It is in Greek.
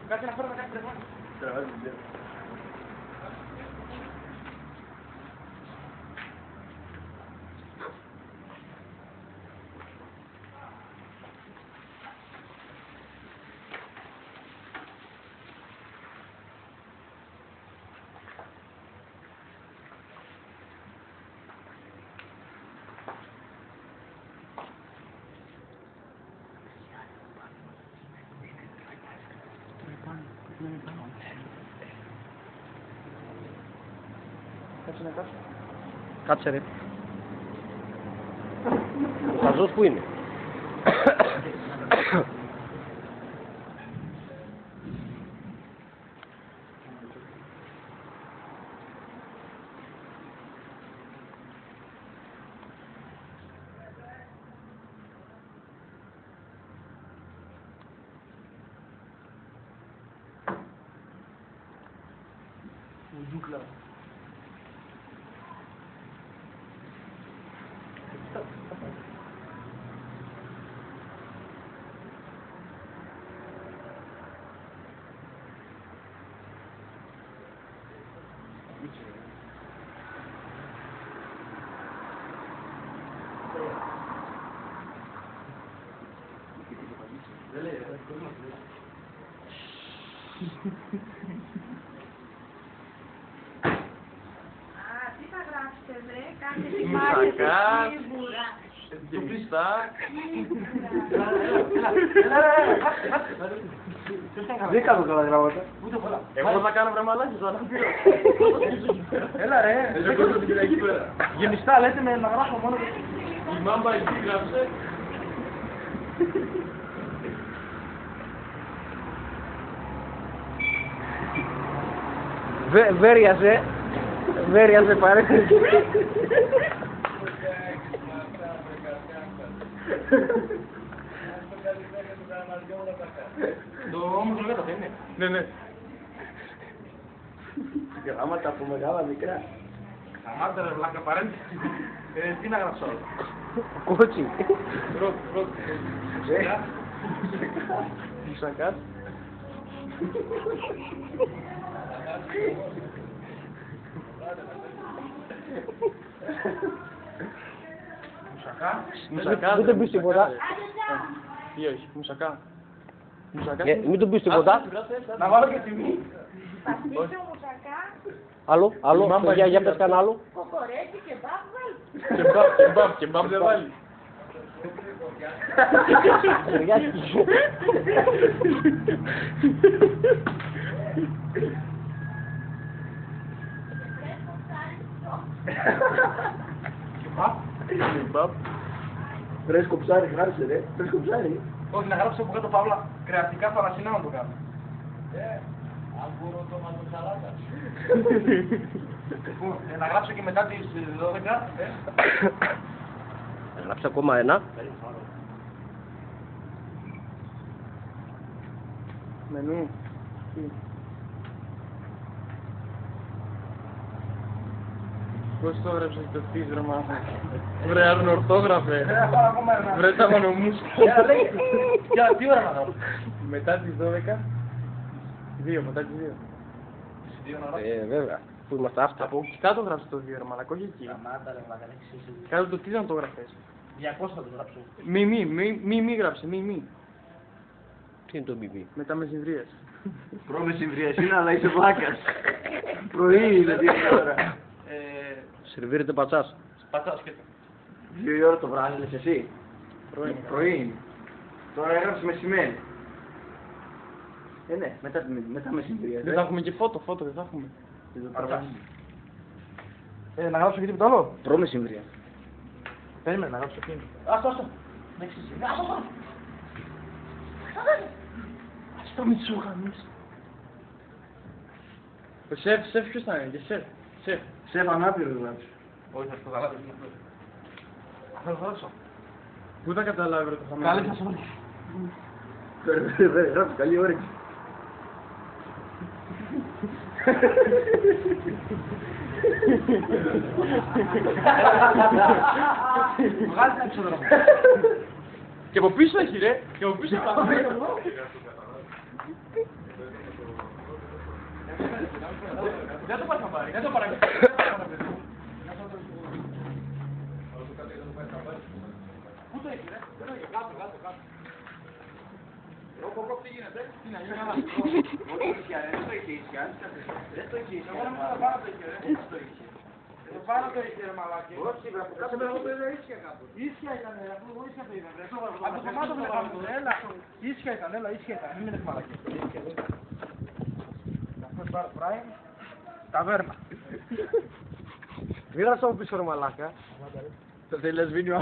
Κάτσε να φέρω κάτι τρεβάνι. Κάτσε να κάτσω. Κάτσε ρε. Ο χαζός που είναι? Ουζούκλα. Τι θα γράψετε δε, κάντε τη μάχη σίγουρα. Το πιστά. Δεν κάνω καλά γράμματα. Ούτε πολλά. Εγώ θα κάνω βρε μαλάκι, το αναπήρω. Έλα ρε. Γεμιστά λέτε με να γράφω μόνο. Η μάμπα εκεί γράψε. Βέριαζε πάρε. Το όμως το δεν είναι. Ναι, ναι. Γράμματα από μεγάλα μικρά. Αμάρτε ρε βλάκα παρένθεση. Τι να γράψω άλλο. Κότσι. Πρώτο. Μουσακάς. Μουσακά. Μην τον πεις τίποτα. Ή όχι, μουσακά. Μουσακά. Μην τον πεις τίποτα. Να βάλω και τιμή. Παστίτσιο, μουσακά, Άλλο, για πες κανένα άλλο. κοκορέτσι και μπάμπαλ. Κεμπάμπ δεν βάλει. Ταιριάζει. Κεμπάμπ. Φρέσκο ψάρι, γράψε ρε. Φρέσκο ψάρι. Όχι, να γράψω από κάτω παύλα. Κρεατικά θαλασσινά να το κάνω. Αν μπορώ το μαντοσαλάτα. Να γράψω και μετά τις 12. Γράψε ακόμα ένα. Μενού. Πώς το έγραψες το τις ρε μάθα. Βρε αρνορθόγραφε. Βρε τα μονομούς. Τι ώρα να γράψω. Μετά τις 12. 2, μετά τις 2. Βέβαια, που είμαστε αυτά. Από εκεί κάτω γράψε το 2 ρε μαλακό, όχι εκεί. Σταμάτα ρε μαλάκα, εξής. Κάτω το τι να το γράφες. 200 θα το γράψω. Μη γράψε, μη. Τι είναι το BB? Μετά μεσημβρίες. Προμεσημβρίας είναι, αλλά είσαι βλάκας. Πρωί είναι 2 ώρα. Σερβίρεται πατσάς. Πατσάς και 2 η ώρα το βράδυ λες εσύ. Πρωί είναι. Τώρα έγραψε μεσημέρι. Ναι, μετά μεσημβρίας. δεν θα έχουμε και φώτο δεν θα έχουμε. Πατσάς. Να γράψω και τίποτα άλλο. Προμεσημβρία. Περίμενε να γράψω εκείνο. Άστο. Ας το μητσούγαμις. Ο σεφ ποιος θα είναι, και σεφ. Σεφ ανάπηρο γράψε. Όχι, θα το καταλάβεις. Θα το γράψω. Πού θα καταλάβει ρε το χαμένο. Καλή σας όρεξη. Γράψε, καλή όρεξη. Βγάλτε έξω τώρα. Και από πίσω έχει ρε. Και από πίσω δεν το πας να πάρει. Δεν το παρακολουθεί. Πού το έχει ρε. Δεν το έχει. Κάτω. Τι γίνεται. Τι να γίνει καλά. Δεν το είχε. Εγώ δεν το πάνω το είχε ρε. Το πάνω το είχε ρε μαλάκι. Όχι βρε. Κάτω με εγώ το είδα ίσια κάπου. Ίσια ήταν ρε. Αφού εγώ ίσια το είδα ρε. Από το κομμάτι βλέπαμε το. Έλα. Ίσια ήταν. Μην είναι μαλάκι. Αυτός πάρω πράιμ. Ταβέρνα. Μοίρασε από πίσω ρε μαλάκα. Το θέλεις βίνιο.